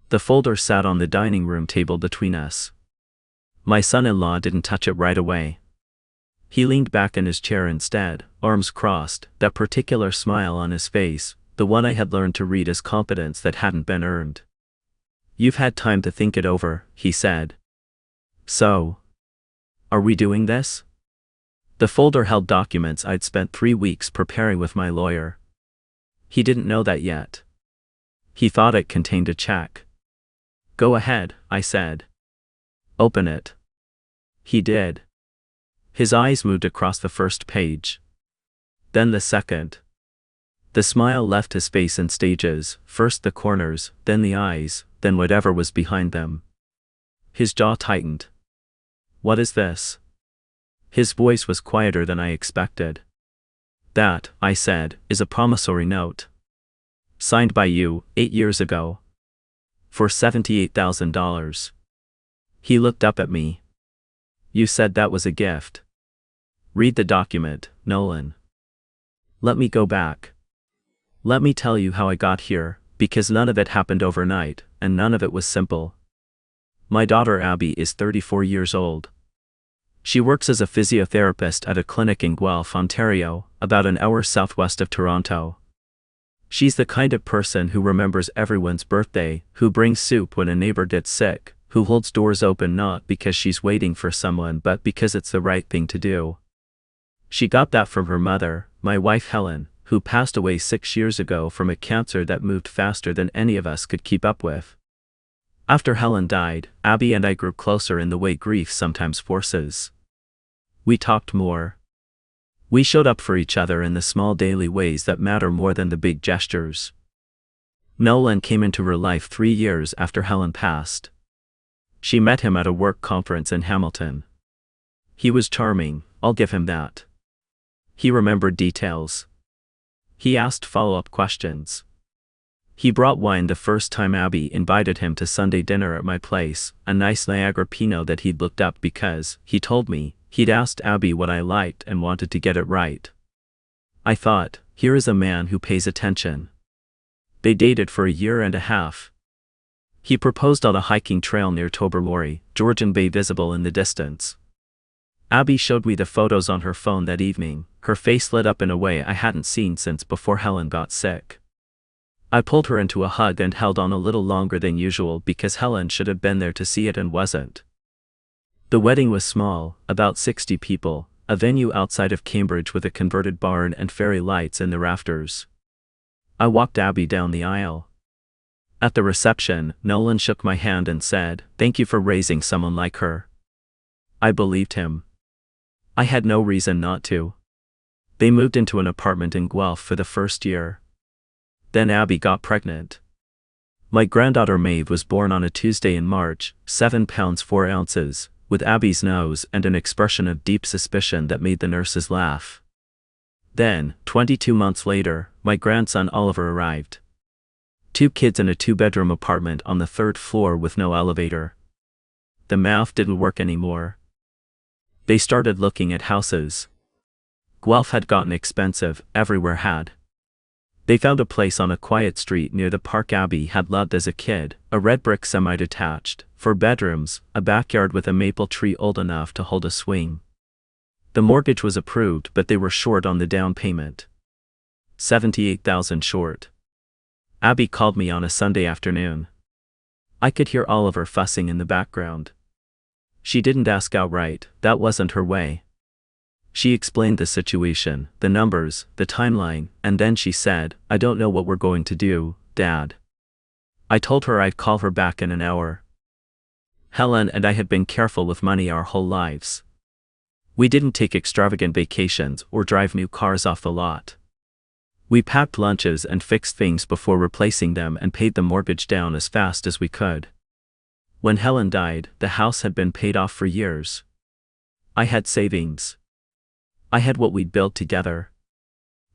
The folder sat on the dining room table between us. My son-in-law didn't touch it right away. He leaned back in his chair instead, arms crossed, that particular smile on his face, the one I had learned to read as confidence that hadn't been earned. "You've had time to think it over," he said. "So, are we doing this?" The folder held documents I'd spent 3 weeks preparing with my lawyer. He didn't know that yet. He thought it contained a check. "Go ahead," I said. "Open it." He did. His eyes moved across the first page. Then the second. The smile left his face in stages, first the corners, then the eyes, then whatever was behind them. His jaw tightened. "What is this?" His voice was quieter than I expected. "That," I said, "is a promissory note. Signed by you, 8 years ago. For $78,000. He looked up at me. "You said that was a gift." "Read the document, Nolan." "Let me go back. Let me tell you how I got here, because none of it happened overnight, and none of it was simple. My daughter Abby is 34 years old. She works as a physiotherapist at a clinic in Guelph, Ontario, about an hour southwest of Toronto. She's the kind of person who remembers everyone's birthday, who brings soup when a neighbor gets sick, who holds doors open not because she's waiting for someone but because it's the right thing to do. She got that from her mother, my wife Helen, who passed away 6 years ago from a cancer that moved faster than any of us could keep up with. After Helen died, Abby and I grew closer in the way grief sometimes forces. We talked more. We showed up for each other in the small daily ways that matter more than the big gestures. Nolan came into her life 3 years after Helen passed. She met him at a work conference in Hamilton. He was charming, I'll give him that. He remembered details. He asked follow-up questions. He brought wine the first time Abby invited him to Sunday dinner at my place, a nice Niagara Pinot that he'd looked up because, he told me, he'd asked Abby what I liked and wanted to get it right. I thought, here is a man who pays attention. They dated for a year and a half. He proposed on a hiking trail near Tobermory, Georgian Bay visible in the distance. Abby showed me the photos on her phone that evening, her face lit up in a way I hadn't seen since before Helen got sick. I pulled her into a hug and held on a little longer than usual because Helen should have been there to see it and wasn't. The wedding was small, about 60 people, a venue outside of Cambridge with a converted barn and fairy lights in the rafters. I walked Abby down the aisle. At the reception, Nolan shook my hand and said, "Thank you for raising someone like her." I believed him. I had no reason not to. They moved into an apartment in Guelph for the first year. Then Abby got pregnant. My granddaughter Maeve was born on a Tuesday in March, 7 pounds 4 ounces, with Abby's nose and an expression of deep suspicion that made the nurses laugh. Then, 22 months later, my grandson Oliver arrived. 2 kids in a 2-bedroom apartment on the 3rd floor with no elevator. The math didn't work anymore. They started looking at houses. Guelph had gotten expensive, everywhere had. They found a place on a quiet street near the park Abby had loved as a kid, a red brick semi-detached, 4 bedrooms, a backyard with a maple tree old enough to hold a swing. The mortgage was approved but they were short on the down payment. $78,000 short. Abby called me on a Sunday afternoon. I could hear Oliver fussing in the background. She didn't ask outright, that wasn't her way. She explained the situation, the numbers, the timeline, and then she said, "I don't know what we're going to do, Dad." I told her I'd call her back in an hour. Helen and I had been careful with money our whole lives. We didn't take extravagant vacations or drive new cars off the lot. We packed lunches and fixed things before replacing them and paid the mortgage down as fast as we could. When Helen died, the house had been paid off for years. I had savings. I had what we'd built together.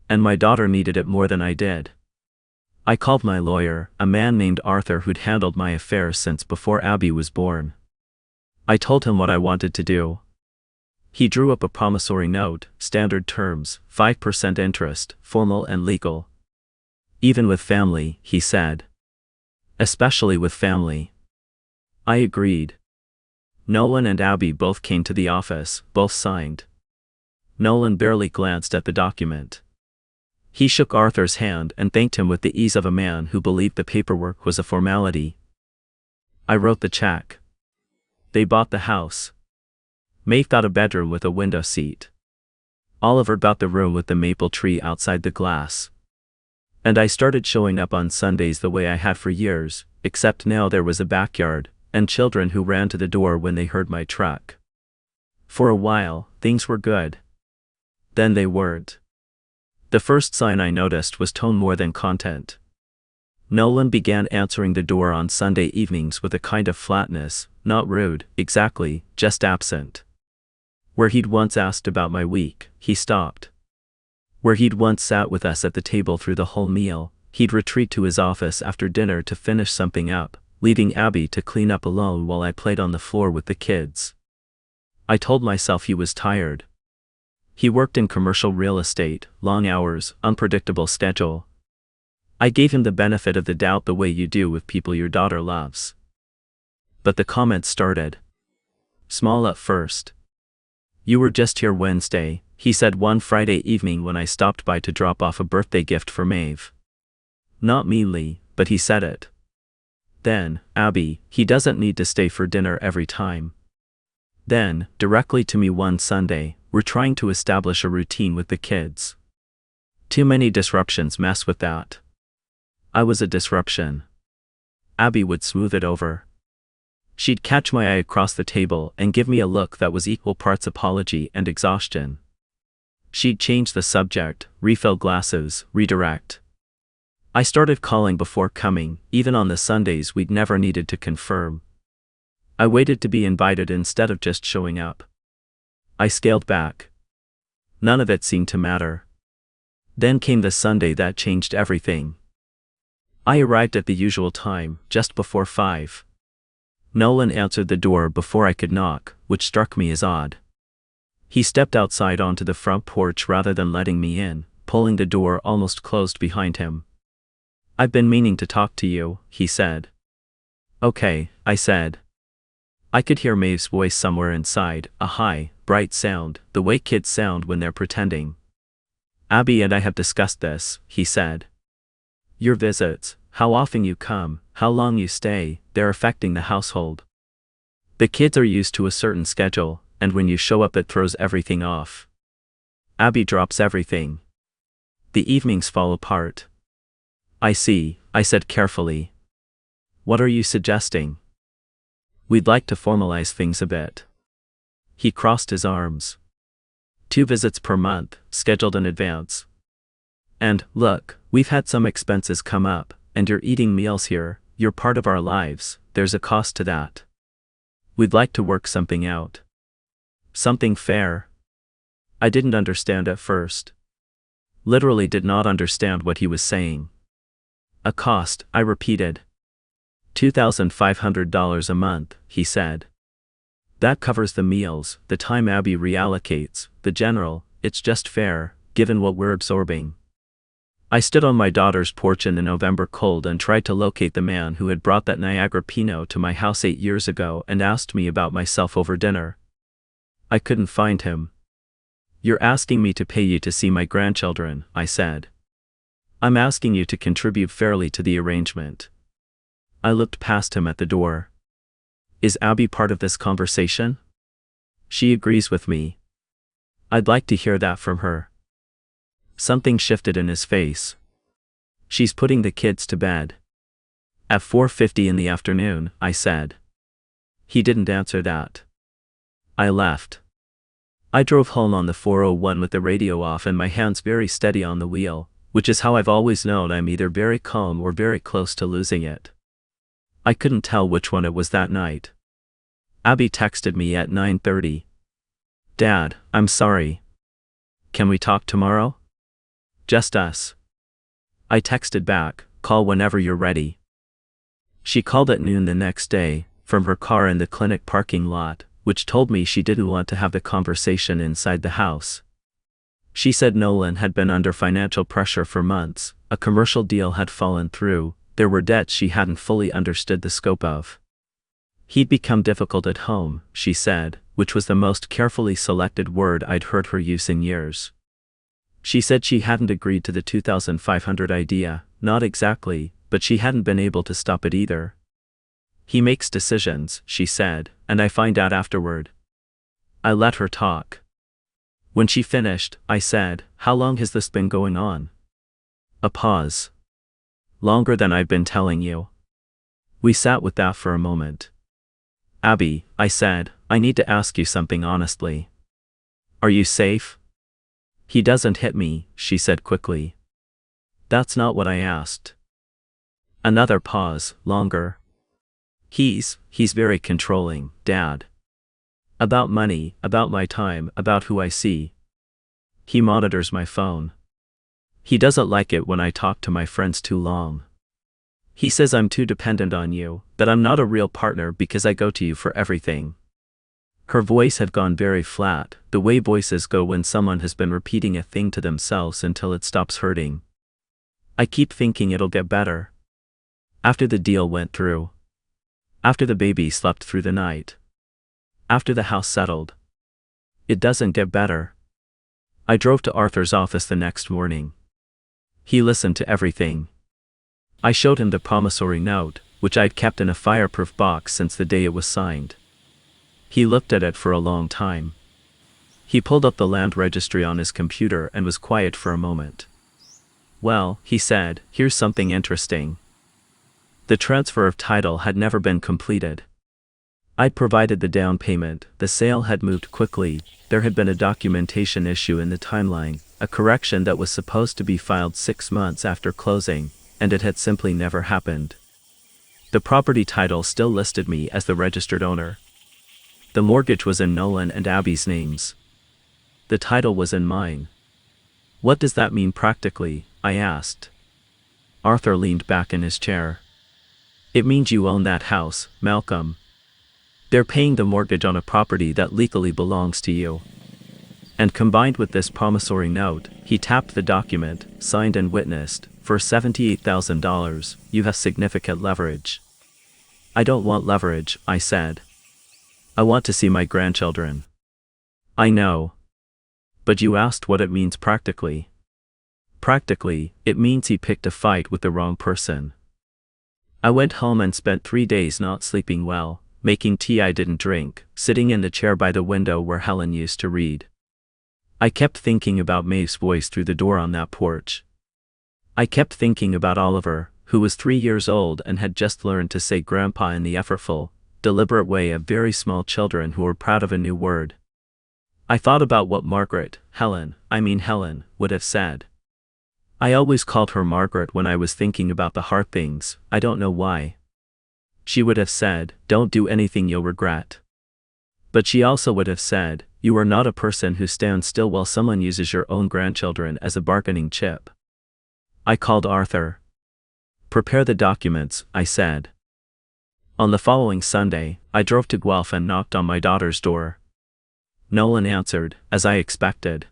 And my daughter needed it more than I did. I called my lawyer, a man named Arthur who'd handled my affairs since before Abby was born. I told him what I wanted to do. He drew up a promissory note, standard terms, 5% interest, formal and legal. Even with family, he said. especially with family. I agreed. Nolan and Abby both came to the office, both signed. Nolan barely glanced at the document. He shook Arthur's hand and thanked him with the ease of a man who believed the paperwork was a formality. I wrote the check. They bought the house. Maeve got a bedroom with a window seat. Oliver got the room with the maple tree outside the glass. And I started showing up on Sundays the way I had for years, except now there was a backyard, and children who ran to the door when they heard my truck. For a while, things were good. Then they weren't. The first sign I noticed was tone more than content. Nolan began answering the door on Sunday evenings with a kind of flatness, not rude, exactly, just absent. Where he'd once asked about my week, he stopped. Where he'd once sat with us at the table through the whole meal, he'd retreat to his office after dinner to finish something up, leaving Abby to clean up alone while I played on the floor with the kids. I told myself he was tired. He worked in commercial real estate, long hours, unpredictable schedule. I gave him the benefit of the doubt the way you do with people your daughter loves. But the comments started. Small at first. You were just here Wednesday, he said one Friday evening when I stopped by to drop off a birthday gift for Maeve. Not meanly, but he said it. Then, Abby, he doesn't need to stay for dinner every time. Then, directly to me one Sunday, we're trying to establish a routine with the kids. Too many disruptions mess with that. I was a disruption. Abby would smooth it over. She'd catch my eye across the table and give me a look that was equal parts apology and exhaustion. She'd change the subject, refill glasses, redirect. I started calling before coming, even on the Sundays we'd never needed to confirm. I waited to be invited instead of just showing up. I scaled back. None of it seemed to matter. Then came the Sunday that changed everything. I arrived at the usual time, just before 5. Nolan answered the door before I could knock, which struck me as odd. He stepped outside onto the front porch rather than letting me in, pulling the door almost closed behind him. I've been meaning to talk to you, he said. Okay, I said. I could hear Maeve's voice somewhere inside, a high, bright sound, the way kids sound when they're pretending. Abby and I have discussed this, he said. Your visits, how often you come, how long you stay, they're affecting the household. The kids are used to a certain schedule, and when you show up it throws everything off. Abby drops everything. The evenings fall apart. I see, I said carefully. What are you suggesting? We'd like to formalize things a bit. He crossed his arms. 2 visits per month, scheduled in advance. And, look, we've had some expenses come up, and you're eating meals here, you're part of our lives, there's a cost to that. We'd like to work something out. Something fair. I didn't understand at first. Literally did not understand what he was saying. A cost, I repeated. $2,500 a month, he said. That covers the meals, the time Abby reallocates, the general, it's just fair, given what we're absorbing. I stood on my daughter's porch in the November cold and tried to locate the man who had brought that Niagara Pinot to my house 8 years ago and asked me about myself over dinner. I couldn't find him. You're asking me to pay you to see my grandchildren, I said. I'm asking you to contribute fairly to the arrangement. I looked past him at the door. Is Abby part of this conversation? She agrees with me. I'd like to hear that from her. Something shifted in his face. She's putting the kids to bed. At 4:50 in the afternoon, I said. He didn't answer that. I left. I drove home on the 401 with the radio off and my hands very steady on the wheel, which is how I've always known I'm either very calm or very close to losing it. I couldn't tell which one it was that night. Abby texted me at 9:30. Dad, I'm sorry. Can we talk tomorrow? Just us. I texted back, call whenever you're ready. She called at noon the next day, from her car in the clinic parking lot, which told me she didn't want to have the conversation inside the house. She said Nolan had been under financial pressure for months, a commercial deal had fallen through, there were debts she hadn't fully understood the scope of. He'd become difficult at home, she said, which was the most carefully selected word I'd heard her use in years. She said she hadn't agreed to the 2,500 idea, not exactly, but she hadn't been able to stop it either. He makes decisions, she said, and I find out afterward. I let her talk. When she finished, I said, "How long has this been going on?" A pause. "Longer than I've been telling you." We sat with that for a moment. "Abby," I said, "I need to ask you something honestly. Are you safe?" "He doesn't hit me," she said quickly. "That's not what I asked." Another pause, longer. He's very controlling, Dad. About money, about my time, about who I see. He monitors my phone. He doesn't like it when I talk to my friends too long. He says I'm too dependent on you, that I'm not a real partner because I go to you for everything." Her voice had gone very flat, the way voices go when someone has been repeating a thing to themselves until it stops hurting. "I keep thinking it'll get better. After the deal went through. After the baby slept through the night. After the house settled. It doesn't get better." I drove to Arthur's office the next morning. He listened to everything. I showed him the promissory note, which I'd kept in a fireproof box since the day it was signed. He looked at it for a long time. He pulled up the land registry on his computer and was quiet for a moment. "Well," he said, "here's something interesting. The transfer of title had never been completed. I'd provided the down payment, the sale had moved quickly, there had been a documentation issue in the timeline, a correction that was supposed to be filed 6 months after closing, and it had simply never happened. The property title still listed me as the registered owner. The mortgage was in Nolan and Abby's names. The title was in mine. What does that mean practically?" I asked. Arthur leaned back in his chair. "It means you own that house, Malcolm. They're paying the mortgage on a property that legally belongs to you. And combined with this promissory note," he tapped the document, signed and witnessed, "for $78,000, you have significant leverage." "I don't want leverage," I said. "I want to see my grandchildren." "I know. But you asked what it means practically." "Practically, it means he picked a fight with the wrong person." I went home and spent 3 days not sleeping well, making tea I didn't drink, sitting in the chair by the window where Helen used to read. I kept thinking about Maeve's voice through the door on that porch. I kept thinking about Oliver, who was 3 years old and had just learned to say grandpa in the effortful, deliberate way of very small children who are proud of a new word. I thought about what Helen, would have said. I always called her Margaret when I was thinking about the hard things, I don't know why. She would have said, "Don't do anything you'll regret." But she also would have said, "You are not a person who stands still while someone uses your own grandchildren as a bargaining chip." I called Arthur. "Prepare the documents," I said. On the following Sunday, I drove to Guelph and knocked on my daughter's door. Nolan answered, as I expected.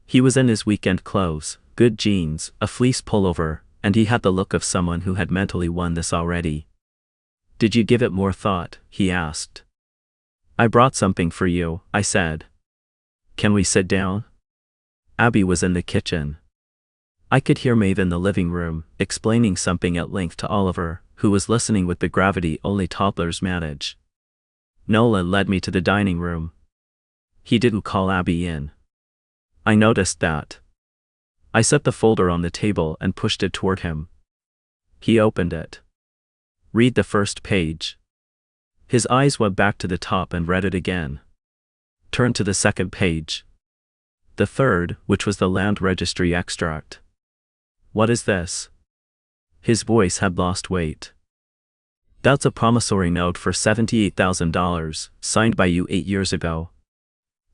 He was in his weekend clothes, good jeans, a fleece pullover, and he had the look of someone who had mentally won this already. "Did you give it more thought?" he asked. "I brought something for you," I said. "Can we sit down?" Abby was in the kitchen. I could hear Maeve in the living room, explaining something at length to Oliver, who was listening with the gravity only toddlers manage. Nolan led me to the dining room. He didn't call Abby in. I noticed that. I set the folder on the table and pushed it toward him. He opened it. "Read the first page." His eyes went back to the top and read it again. "Turn to the second page." The third, which was the land registry extract. "What is this?" His voice had lost weight. "That's a promissory note for $78,000, signed by you 8 years ago.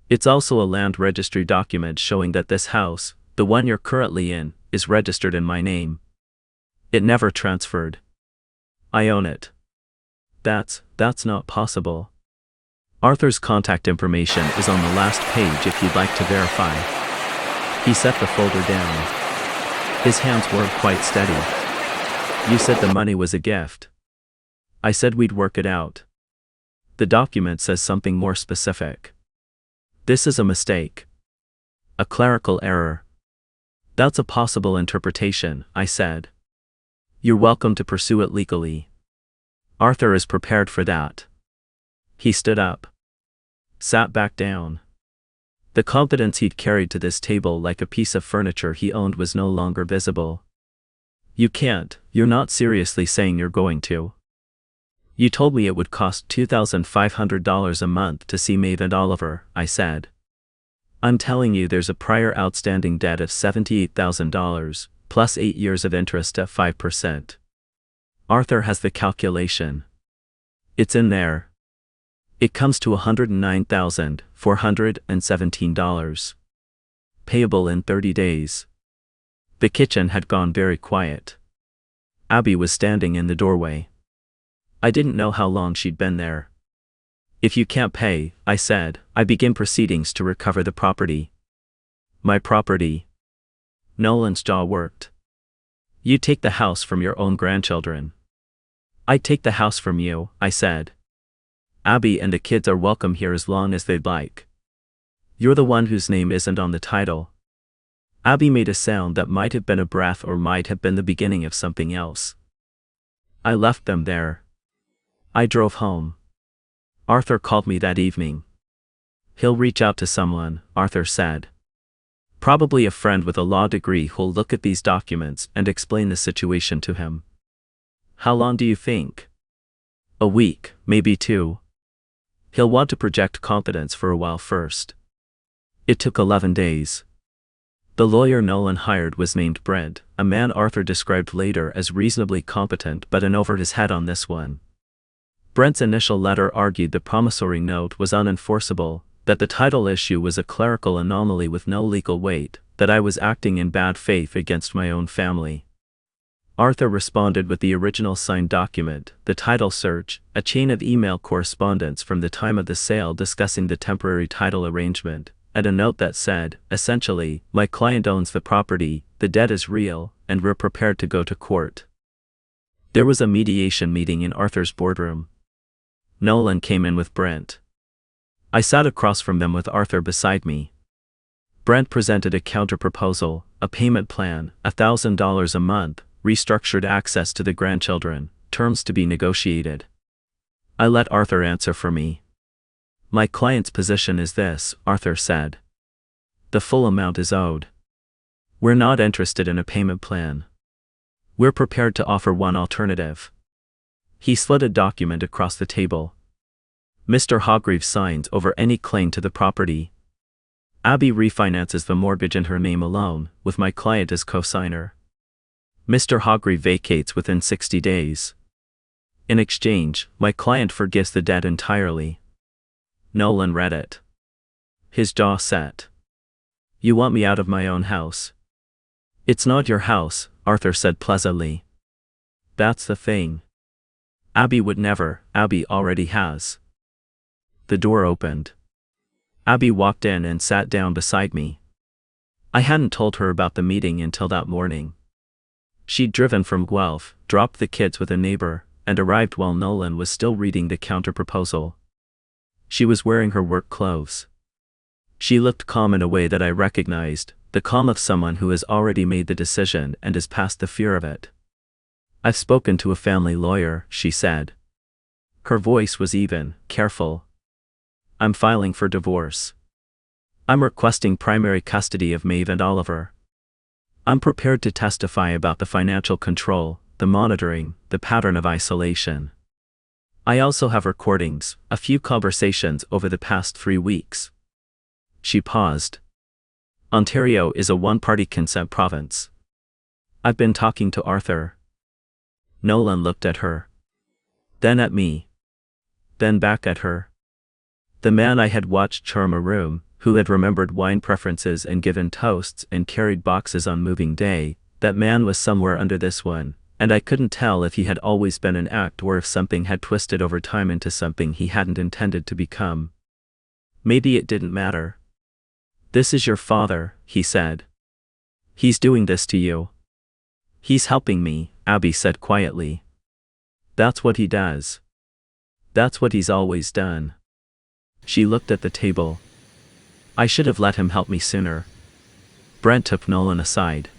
It's also a land registry document showing that this house, the one you're currently in, is registered in my name. It never transferred. I own it." That's not possible. "Arthur's contact information is on the last page if you'd like to verify." He set the folder down. His hands weren't quite steady. You said the money was a gift. I said we'd work it out. The document says something more specific. This is a mistake. A clerical error. That's a possible interpretation, I said. You're welcome to pursue it legally. Arthur is prepared for that. He stood up. Sat back down. The confidence he'd carried to this table like a piece of furniture he owned was no longer visible. You can't, you're not seriously saying you're going to. You told me it would cost $2,500 a month to see Maeve and Oliver, I said. I'm telling you there's a prior outstanding debt of $78,000, plus 8 years of interest at 5%. Arthur has the calculation. It's in there. It comes to $109,417. Payable in 30 days. The kitchen had gone very quiet. Abby was standing in the doorway. I didn't know how long she'd been there. If you can't pay, I said, I begin proceedings to recover the property. My property. Nolan's jaw worked. You take the house from your own grandchildren. I take the house from you, I said. Abby and the kids are welcome here as long as they'd like. You're the one whose name isn't on the title. Abby made a sound that might have been a breath or might have been the beginning of something else. I left them there. I drove home. Arthur called me that evening. He'll reach out to someone, Arthur said. Probably a friend with a law degree who'll look at these documents and explain the situation to him. How long do you think? A week, maybe 2. He'll want to project confidence for a while first. It took 11 days. The lawyer Nolan hired was named Brent, a man Arthur described later as reasonably competent but in over his head on this one. Brent's initial letter argued the promissory note was unenforceable, that the title issue was a clerical anomaly with no legal weight, that I was acting in bad faith against my own family. Arthur responded with the original signed document, the title search, a chain of email correspondence from the time of the sale discussing the temporary title arrangement, and a note that said, essentially, my client owns the property, the debt is real, and we're prepared to go to court. There was a mediation meeting in Arthur's boardroom. Nolan came in with Brent. I sat across from them with Arthur beside me. Brent presented a counter-proposal, a payment plan, $1,000 a month, restructured access to the grandchildren, terms to be negotiated. I let Arthur answer for me. My client's position is this, Arthur said. The full amount is owed. We're not interested in a payment plan. We're prepared to offer one alternative. He slid a document across the table. Mr. Hogreave signs over any claim to the property. Abby refinances the mortgage in her name alone, with my client as co-signer. Mr. Hogreave vacates within 60 days. In exchange, my client forgives the debt entirely. Nolan read it. His jaw set. You want me out of my own house? It's not your house, Arthur said pleasantly. That's the thing. Abby would never, Abby already has. The door opened. Abby walked in and sat down beside me. I hadn't told her about the meeting until that morning. She'd driven from Guelph, dropped the kids with a neighbor, and arrived while Nolan was still reading the counter-proposal. She was wearing her work clothes. She looked calm in a way that I recognized, the calm of someone who has already made the decision and is past the fear of it. I've spoken to a family lawyer, she said. Her voice was even, careful. I'm filing for divorce. I'm requesting primary custody of Maeve and Oliver. I'm prepared to testify about the financial control, the monitoring, the pattern of isolation. I also have recordings, a few conversations over the past 3 weeks. She paused. Ontario is a one-party consent province. I've been talking to Arthur. Nolan looked at her. Then at me. Then back at her. The man I had watched charm a room, who had remembered wine preferences and given toasts and carried boxes on moving day, that man was somewhere under this one, and I couldn't tell if he had always been an act or if something had twisted over time into something he hadn't intended to become. Maybe it didn't matter. This is your father, he said. He's doing this to you. He's helping me, Abby said quietly. That's what he does. That's what he's always done. She looked at the table. I should have let him help me sooner. Brent took Nolan aside.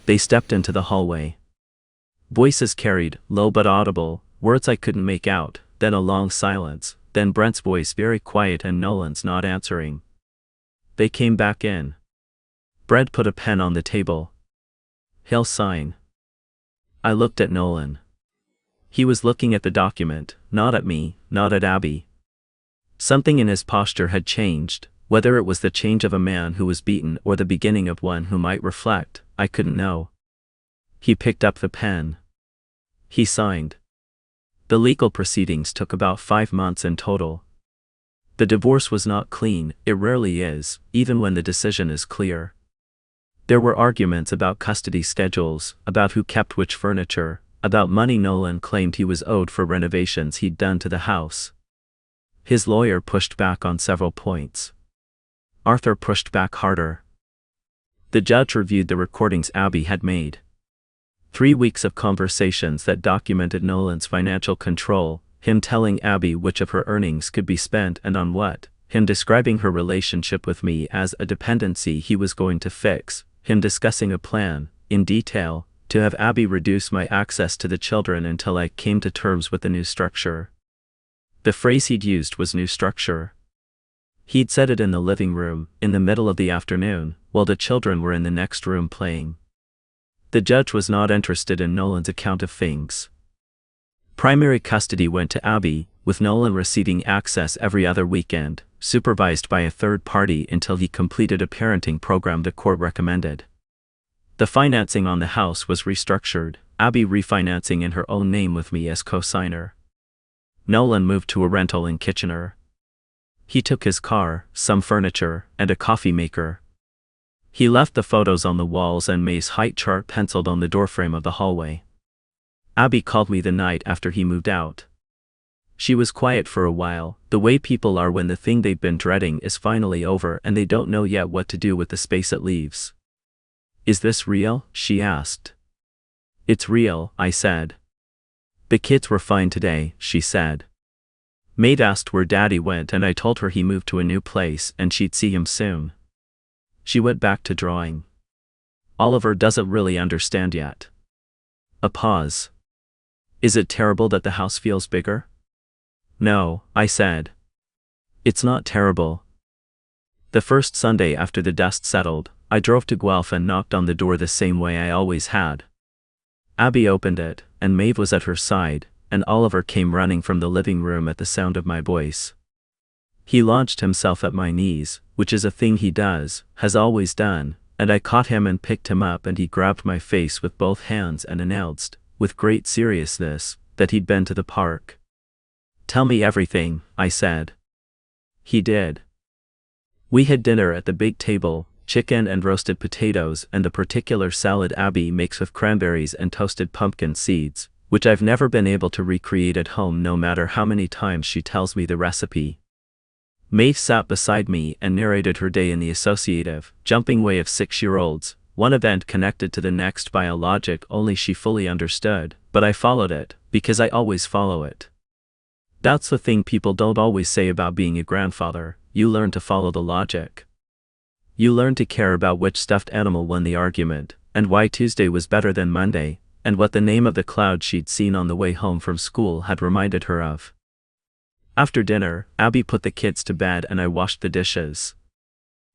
They stepped into the hallway. Voices carried, low but audible, words I couldn't make out, then a long silence, then Brent's voice very quiet and Nolan's not answering. They came back in. Brent put a pen on the table. He'll sign. I looked at Nolan. He was looking at the document, not at me, not at Abby. Something in his posture had changed, whether it was the change of a man who was beaten or the beginning of one who might reflect, I couldn't know. He picked up the pen. He signed. The legal proceedings took about 5 months in total. The divorce was not clean, it rarely is, even when the decision is clear. There were arguments about custody schedules, about who kept which furniture, about money Nolan claimed he was owed for renovations he'd done to the house. His lawyer pushed back on several points. Arthur pushed back harder. The judge reviewed the recordings Abby had made. 3 weeks of conversations that documented Nolan's financial control, him telling Abby which of her earnings could be spent and on what, him describing her relationship with me as a dependency he was going to fix, him discussing a plan, in detail, to have Abby reduce my access to the children until I came to terms with the new structure. The phrase he'd used was new structure. He'd said it in the living room, in the middle of the afternoon, while the children were in the next room playing. The judge was not interested in Nolan's account of things. Primary custody went to Abby, with Nolan receiving access every other weekend, supervised by a third party until he completed a parenting program the court recommended. The financing on the house was restructured, Abby refinancing in her own name with me as co-signer. Nolan moved to a rental in Kitchener. He took his car, some furniture, and a coffee maker. He left the photos on the walls and May's height chart penciled on the doorframe of the hallway. Abby called me the night after he moved out. She was quiet for a while, the way people are when the thing they've been dreading is finally over and they don't know yet what to do with the space it leaves. Is this real? She asked. It's real, I said. The kids were fine today, she said. Maid asked where Daddy went and I told her he moved to a new place and she'd see him soon. She went back to drawing. Oliver doesn't really understand yet. A pause. Is it terrible that the house feels bigger? No, I said. It's not terrible. The first Sunday after the dust settled, I drove to Guelph and knocked on the door the same way I always had. Abby opened it, and Maeve was at her side, and Oliver came running from the living room at the sound of my voice. He launched himself at my knees, which is a thing he does, has always done, and I caught him and picked him up and he grabbed my face with both hands and announced, with great seriousness, that he'd been to the park. Tell me everything, I said. He did. We had dinner at the big table, chicken and roasted potatoes and the particular salad Abby makes with cranberries and toasted pumpkin seeds, which I've never been able to recreate at home no matter how many times she tells me the recipe. Maeve sat beside me and narrated her day in the associative, jumping way of 6-year-olds, one event connected to the next by a logic only she fully understood, but I followed it, because I always follow it. That's the thing people don't always say about being a grandfather, you learn to follow the logic. You learn to care about which stuffed animal won the argument, and why Tuesday was better than Monday, and what the name of the cloud she'd seen on the way home from school had reminded her of. After dinner, Abby put the kids to bed and I washed the dishes.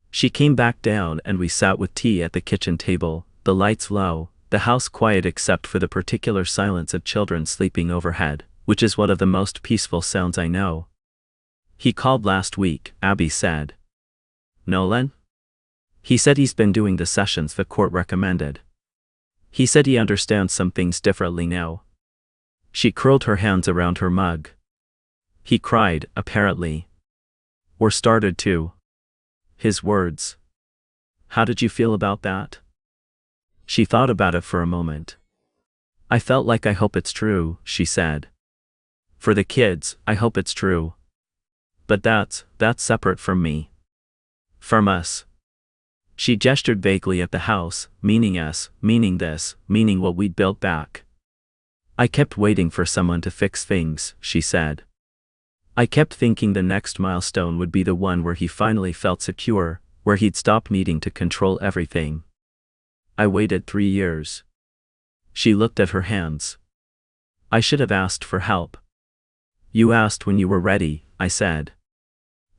She came back down and we sat with tea at the kitchen table, the lights low, the house quiet except for the particular silence of children sleeping overhead, which is one of the most peaceful sounds I know. He called last week, Abby said. Nolan? He said he's been doing the sessions the court recommended. He said he understands some things differently now. She curled her hands around her mug. He cried, apparently. Or started to. His words. How did you feel about that? She thought about it for a moment. I felt like I hope it's true, she said. For the kids, I hope it's true. But that's separate from me. From us. She gestured vaguely at the house, meaning us, meaning this, meaning what we'd built back, I kept waiting for someone to fix things, she said. I kept thinking the next milestone would be the one where he finally felt secure, where he'd stop needing to control everything. I waited 3 years. She looked at her hands. I should have asked for help. You asked when you were ready, I said.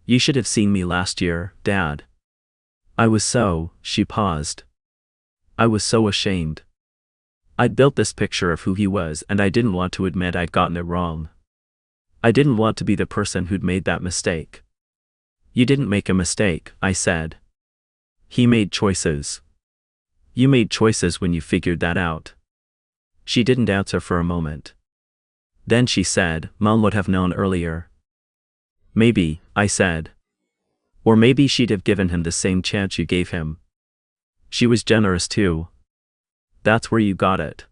You should have seen me last year, Dad. She paused. I was so ashamed. I'd built this picture of who he was and I didn't want to admit I'd gotten it wrong. I didn't want to be the person who'd made that mistake. You didn't make a mistake, I said. He made choices. You made choices when you figured that out. She didn't answer for a moment. Then she said, Mom would have known earlier. Maybe, I said. Or maybe she'd have given him the same chance you gave him. She was generous too. That's where you got it.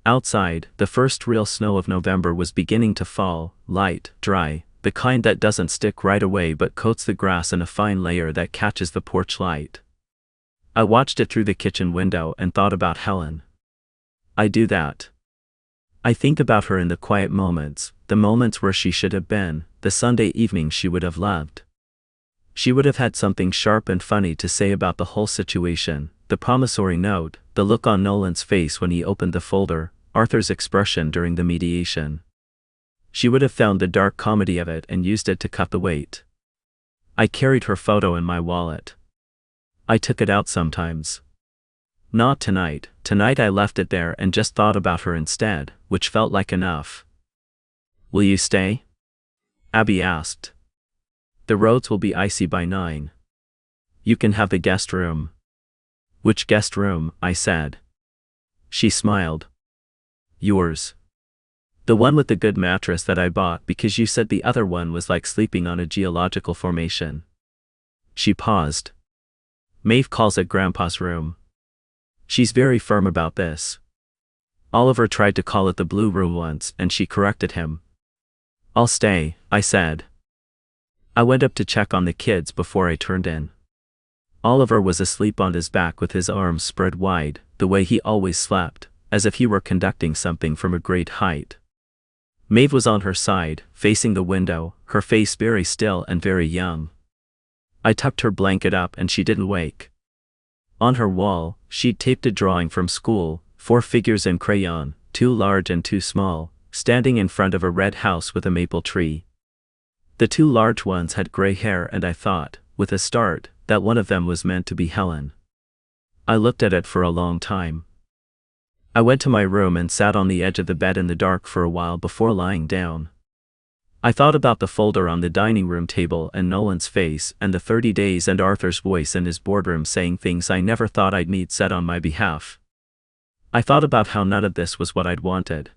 Outside, the first real snow of November was beginning to fall, light, dry, the kind that doesn't stick right away but coats the grass in a fine layer that catches the porch light. I watched it through the kitchen window and thought about Helen. I do that. I think about her in the quiet moments, the moments where she should have been, the Sunday evening she would have loved. She would have had something sharp and funny to say about the whole situation, the promissory note, the look on Nolan's face when he opened the folder, Arthur's expression during the mediation. She would have found the dark comedy of it and used it to cut the weight. I carried her photo in my wallet. I took it out sometimes. Not tonight. Tonight I left it there and just thought about her instead, which felt like enough. Will you stay? Abby asked. The roads will be icy by 9. You can have the guest room. Which guest room? I said. She smiled. Yours. The one with the good mattress that I bought because you said the other one was like sleeping on a geological formation. She paused. Maeve calls it Grandpa's room. She's very firm about this. Oliver tried to call it the blue room once and she corrected him. I'll stay, I said. I went up to check on the kids before I turned in. Oliver was asleep on his back with his arms spread wide, the way he always slept, as if he were conducting something from a great height. Maeve was on her side, facing the window, her face very still and very young. I tucked her blanket up and she didn't wake. On her wall, she'd taped a drawing from school, 4 figures in crayon, 2 large and 2 small, standing in front of a red house with a maple tree. The 2 large ones had gray hair and I thought, with a start, that one of them was meant to be Helen. I looked at it for a long time. I went to my room and sat on the edge of the bed in the dark for a while before lying down. I thought about the folder on the dining room table and Nolan's face and the 30 days and Arthur's voice in his boardroom saying things I never thought I'd need said on my behalf. I thought about how none of this was what I'd wanted.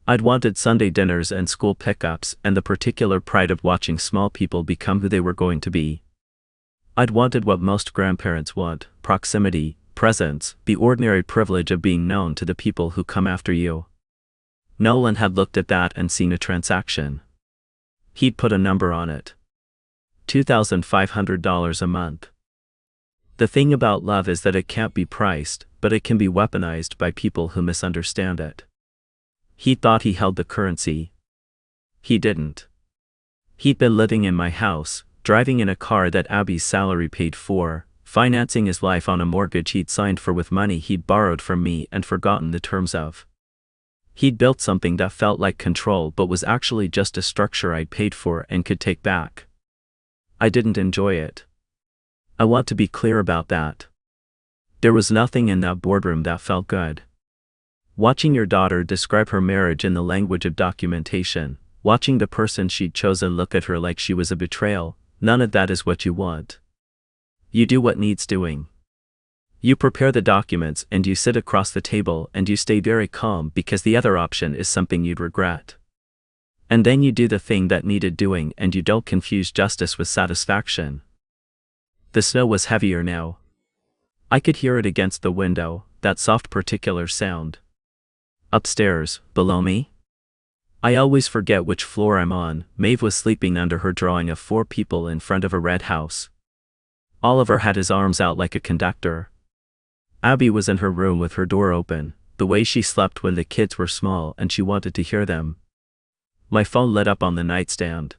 I'd wanted Sunday dinners and school pickups and the particular pride of watching small people become who they were going to be. I'd wanted what most grandparents want, proximity, presence, the ordinary privilege of being known to the people who come after you. Nolan had looked at that and seen a transaction. He'd put a number on it. $2,500 a month. The thing about love is that it can't be priced, but it can be weaponized by people who misunderstand it. He thought he held the currency. He didn't. He'd been living in my house, driving in a car that Abby's salary paid for, financing his life on a mortgage he'd signed for with money he'd borrowed from me and forgotten the terms of. He'd built something that felt like control but was actually just a structure I'd paid for and could take back. I didn't enjoy it. I want to be clear about that. There was nothing in that boardroom that felt good. Watching your daughter describe her marriage in the language of documentation, watching the person she'd chosen look at her like she was a betrayal, none of that is what you want. You do what needs doing. You prepare the documents and you sit across the table and you stay very calm because the other option is something you'd regret. And then you do the thing that needed doing and you don't confuse justice with satisfaction. The snow was heavier now. I could hear it against the window, that soft particular sound. Upstairs, below me? I always forget which floor I'm on. Maeve was sleeping under her drawing of 4 people in front of a red house. Oliver had his arms out like a conductor. Abby was in her room with her door open, the way she slept when the kids were small and she wanted to hear them. My phone lit up on the nightstand.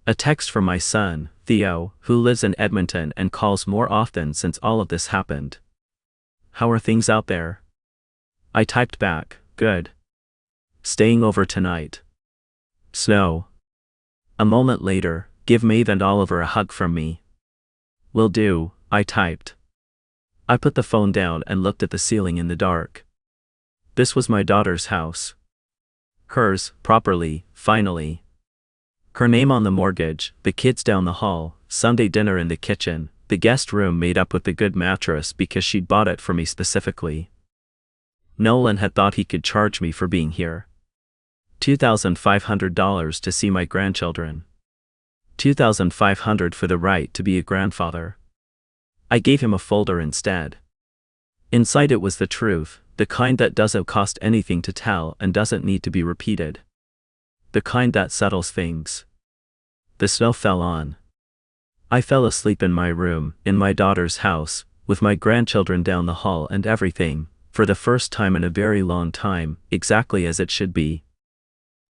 A text from my son, Theo, who lives in Edmonton and calls more often since all of this happened. How are things out there? I typed back, good. Staying over tonight. Snow. A moment later, give Maeve and Oliver a hug from me. Will do, I typed. I put the phone down and looked at the ceiling in the dark. This was my daughter's house. Hers, properly, finally. Her name on the mortgage, the kids down the hall, Sunday dinner in the kitchen, the guest room made up with a good mattress because she'd bought it for me specifically. Nolan had thought he could charge me for being here. $2,500 to see my grandchildren. $2,500 for the right to be a grandfather. I gave him a folder instead. Inside it was the truth, the kind that doesn't cost anything to tell and doesn't need to be repeated. The kind that settles things. The snow fell on. I fell asleep in my room, in my daughter's house, with my grandchildren down the hall and everything, for the first time in a very long time, exactly as it should be.